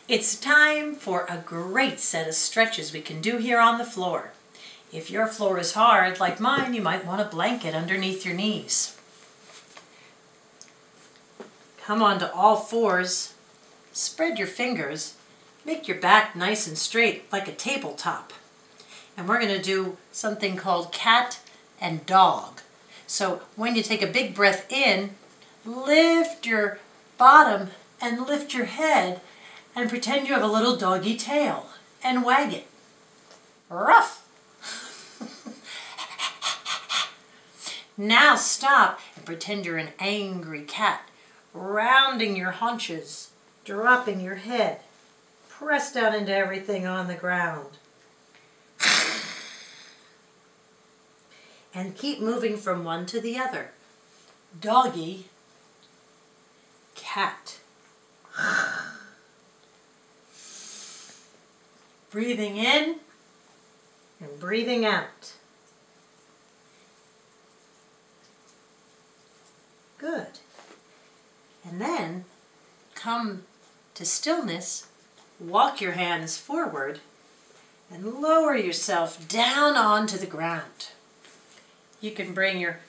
It's time for a great set of stretches we can do here on the floor. If your floor is hard, like mine, you might want a blanket underneath your knees. Come onto all fours, spread your fingers, make your back nice and straight like a tabletop. And we're going to do something called cat and dog. So when you take a big breath in, lift your bottom and lift your head and pretend you have a little doggy tail and wag it. Ruff! Now stop and pretend you're an angry cat, rounding your haunches, dropping your head. Press down into everything on the ground. And keep moving from one to the other. Doggy, cat. Breathing in and breathing out. Good. And then come to stillness, walk your hands forward and lower yourself down onto the ground. You can bring your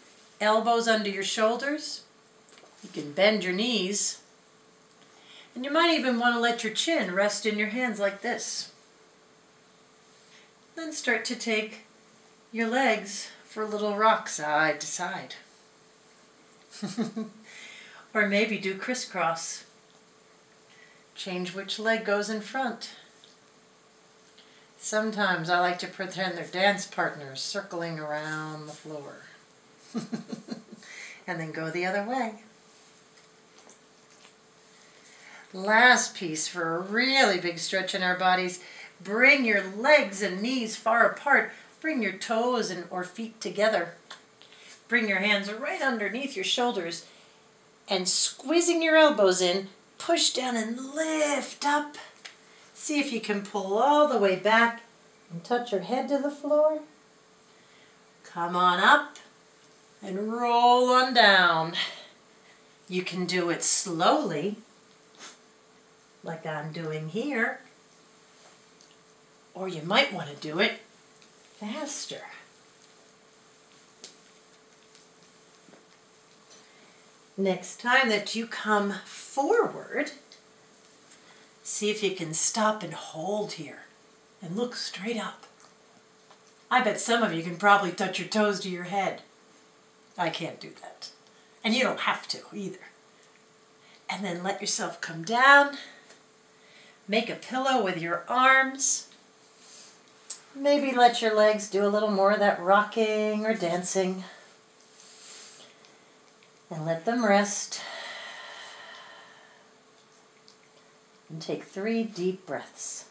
elbows under your shoulders, you can bend your knees, and you might even want to let your chin rest in your hands like this. Then start to take your legs for a little rock side to side. Or maybe do crisscross. Change which leg goes in front. Sometimes I like to pretend they're dance partners circling around the floor. And then go the other way. Last piece for a really big stretch in our bodies. Bring your legs and knees far apart. Bring your toes or feet together. Bring your hands right underneath your shoulders and squeezing your elbows in, push down and lift up. See if you can pull all the way back and touch your head to the floor. Come on up and roll on down. You can do it slowly, like I'm doing here. Or you might want to do it faster. Next time that you come forward, see if you can stop and hold here and look straight up. I bet some of you can probably touch your toes to your head. I can't do that. And you don't have to either. And then let yourself come down. Make a pillow with your arms. Maybe let your legs do a little more of that rocking or dancing. And let them rest. And take 3 deep breaths.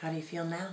How do you feel now?